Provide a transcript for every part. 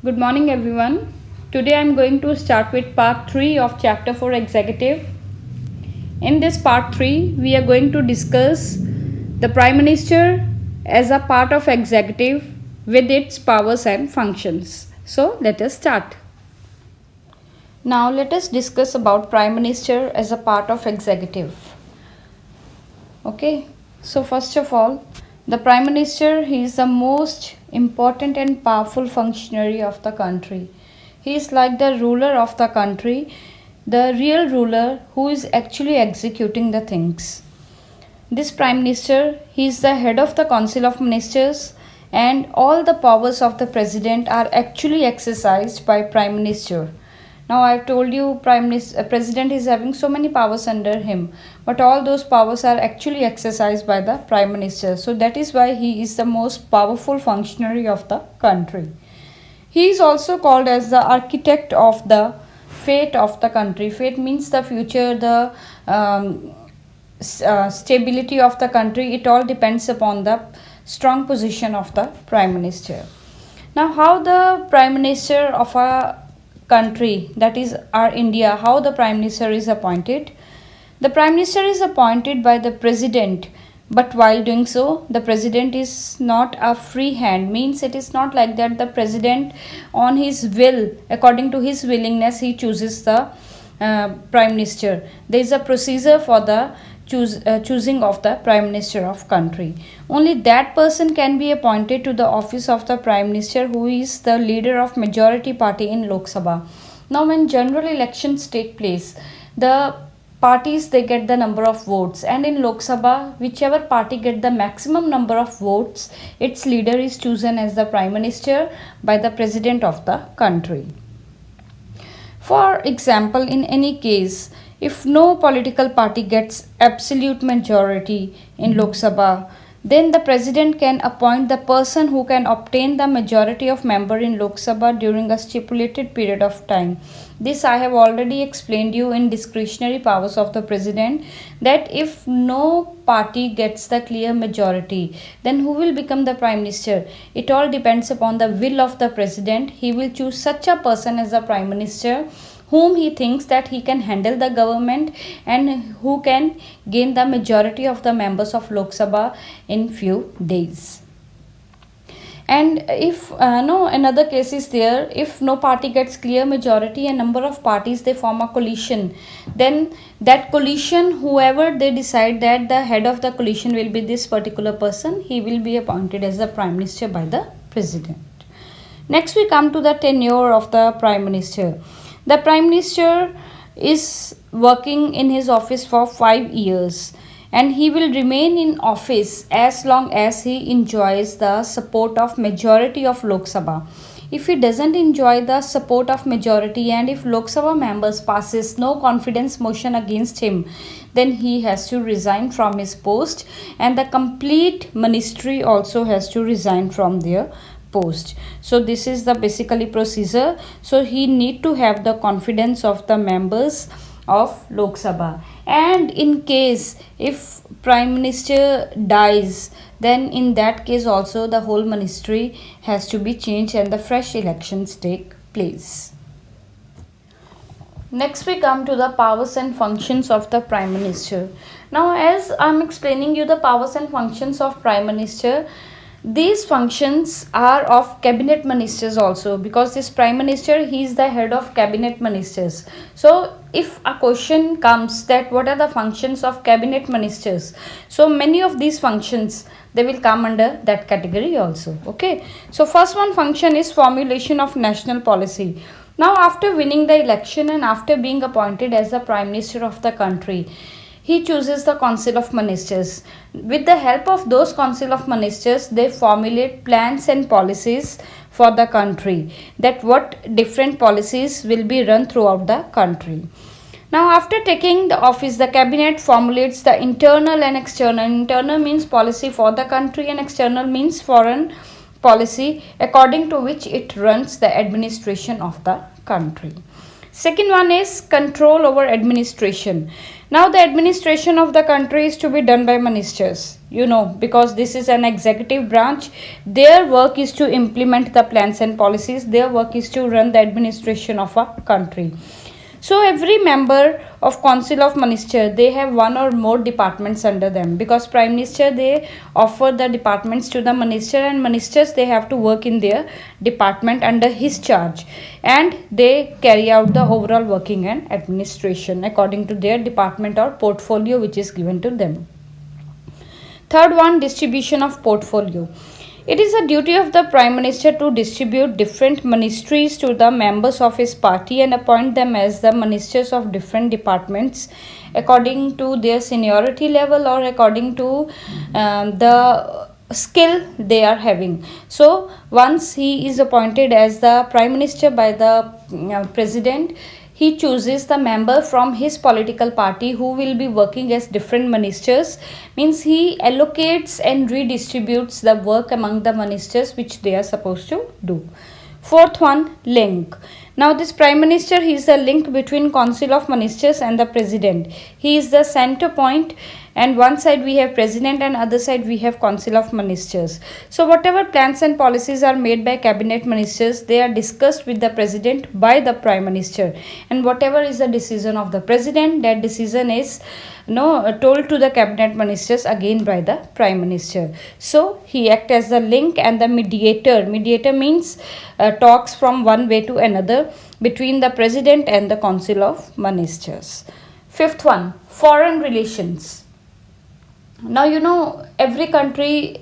Good morning, everyone. Today I am going to start with part 3 of chapter 4 Executive. In this part 3, we are going to discuss the Prime Minister as a part of executive with its powers and functions. So, let us start. Now, let us discuss about Prime Minister as a part of executive. Okay, so first of all, the Prime Minister, he is the most important and powerful functionary of the country. He is like the ruler of the country, the real ruler who is actually executing the things. This Prime Minister, he is the head of the Council of Ministers, and all the powers of the President are actually exercised by Prime Minister. Now I have told you President is having so many powers under him, but all those powers are actually exercised by the Prime Minister. So that is why he is the most powerful functionary of the country. He is also called as the architect of the fate of the country. Fate means the future, the stability of the country. It all depends upon the strong position of the Prime Minister. Now how the Prime Minister of a country, that is our India, how the Prime Minister is appointed? The Prime Minister is appointed by the President, but while doing so, the President is not a free hand, means it is not like that the President on his will, according to his willingness, he chooses the Prime Minister. There is a procedure for the choosing of the Prime Minister of country. Only that person can be appointed to the office of the Prime Minister who is the leader of majority party in Lok Sabha. Now when general elections take place, the parties, they get the number of votes, and in Lok Sabha, whichever party get the maximum number of votes, its leader is chosen as the Prime Minister by the President of the country. For example, in any case, if no political party gets absolute majority in Lok Sabha, then the President can appoint the person who can obtain the majority of member in Lok Sabha during a stipulated period of time. This I have already explained you in discretionary powers of the President, that if no party gets the clear majority, then who will become the Prime Minister? It all depends upon the will of the President. He will choose such a person as the Prime Minister whom he thinks that he can handle the government and who can gain the majority of the members of Lok Sabha in few days. And if another case is there, if no party gets clear majority, a number of parties, they form a coalition, then that coalition, whoever they decide that the head of the coalition will be this particular person, he will be appointed as the Prime Minister by the President. Next we come to the tenure of the Prime Minister. The Prime Minister is working in his office for 5 years, and he will remain in office as long as he enjoys the support of majority of Lok Sabha. If he doesn't enjoy the support of majority, and if Lok Sabha members passes no confidence motion against him, then he has to resign from his post, and the complete ministry also has to resign from their post. So this is the basically procedure. So he need to have the confidence of the members of Lok Sabha, and in case if Prime Minister dies, then in that case also the whole ministry has to be changed and the fresh elections take place. Next we come to the powers and functions of the Prime Minister. Now as I am explaining you the powers and functions of Prime Minister, these functions are of cabinet ministers also, because this Prime Minister, he is the head of cabinet ministers. So if a question comes that what are the functions of cabinet ministers, so many of these functions, they will come under that category also. Okay, so first one function is formulation of national policy. Now after winning the election and after being appointed as the Prime Minister of the country, he chooses the Council of Ministers. With the help of those Council of Ministers, they formulate plans and policies for the country, that what different policies will be run throughout the country. Now after taking the office, the cabinet formulates the internal and external. Internal means policy for the country and external means foreign policy, according to which it runs the administration of the country. Second one is control over administration. Now the administration of the country is to be done by ministers, because this is an executive branch. Their work is to implement the plans and policies. Their work is to run the administration of a country. So every member of Council of Minister, they have one or more departments under them, because Prime Minister, they offer the departments to the minister, and ministers, they have to work in their department under his charge, and they carry out the overall working and administration according to their department or portfolio which is given to them. Third one, distribution of portfolio. It is a duty of the Prime Minister to distribute different ministries to the members of his party and appoint them as the ministers of different departments according to their seniority level or according to the skill they are having. So once he is appointed as the Prime Minister by the President, he chooses the member from his political party who will be working as different ministers. Means he allocates and redistributes the work among the ministers which they are supposed to do. Fourth one, link. Now this Prime Minister, he is the link between Council of Ministers and the President. He is the center point, and one side we have President and other side we have Council of Ministers. So whatever plans and policies are made by Cabinet Ministers, they are discussed with the President by the Prime Minister, and whatever is the decision of the President, that decision is told to the Cabinet Ministers again by the Prime Minister. So he acts as the link and the mediator. Mediator means talks from one way to another between the President and the Council of Ministers. Fifth one, foreign relations. Now every country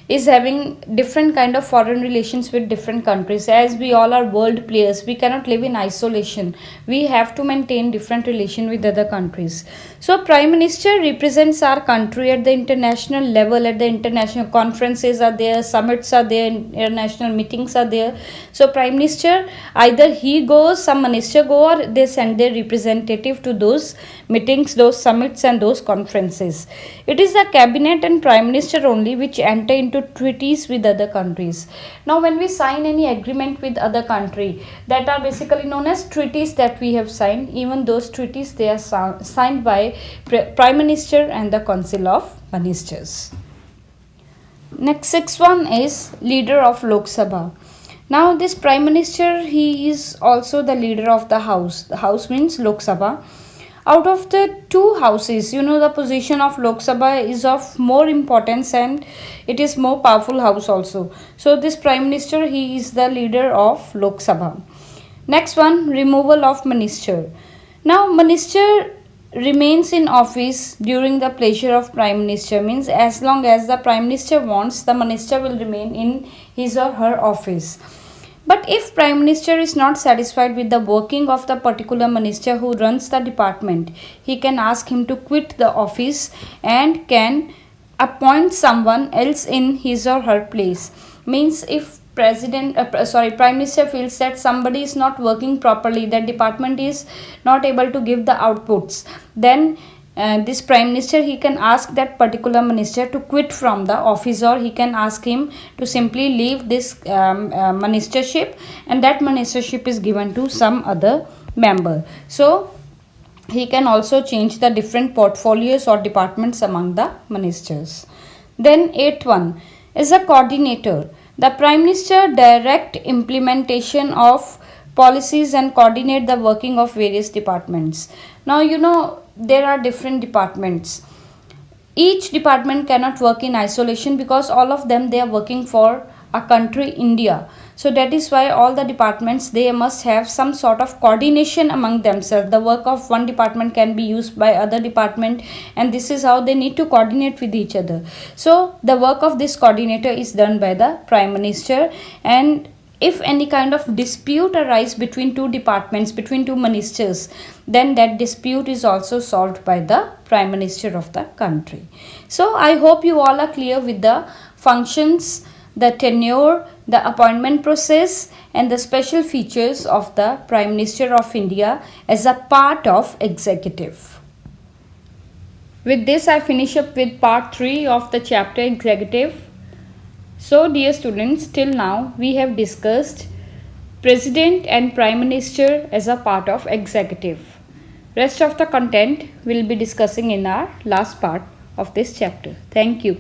is having different kind of foreign relations with different countries. As we all are world players, we cannot live in isolation. We have to maintain different relation with other countries. So Prime Minister represents our country at the international level. At the international conferences are there, summits are there, international meetings are there. So Prime Minister, either he goes, some minister go, or they send their representative to those meetings, those summits and those conferences. It is the Cabinet and Prime Minister only which enter into treaties with other countries. Now when we sign any agreement with other country, that are basically known as treaties that we have signed. Even those treaties, they are signed by Prime Minister and the Council of Ministers. Next, sixth one is leader of Lok Sabha. Now this Prime Minister, he is also the leader of the House. The House means Lok Sabha. Out of the two houses, the position of Lok Sabha is of more importance, and it is more powerful house also. So this Prime Minister, he is the leader of Lok Sabha. Next one, removal of minister. Now minister remains in office during the pleasure of Prime Minister. Means as long as the Prime Minister wants, the minister will remain in his or her office. But if Prime Minister is not satisfied with the working of the particular minister who runs the department, he can ask him to quit the office and can appoint someone else in his or her place. Means if Prime Minister feels that somebody is not working properly, that department is not able to give the outputs, then this Prime Minister, he can ask that particular minister to quit from the office, or he can ask him to simply leave this ministership, and that ministership is given to some other member. So he can also change the different portfolios or departments among the ministers. Then eighth one is a coordinator. The Prime Minister direct implementation of policies and coordinate the working of various departments. Now there are different departments. Each department cannot work in isolation, because all of them, they are working for a country, India. So that is why all the departments, they must have some sort of coordination among themselves. The work of one department can be used by other department, and this is how they need to coordinate with each other. So the work of this coordinator is done by the Prime Minister, and if any kind of dispute arises between two departments, between two ministers, then that dispute is also solved by the Prime Minister of the country. So I hope you all are clear with the functions, the tenure, the appointment process, and the special features of the Prime Minister of India as a part of executive. With this, I finish up with part 3 of the chapter executive. So dear students, till now we have discussed President and Prime Minister as a part of executive. Rest of the content we'll be discussing in our last part of this chapter. Thank you.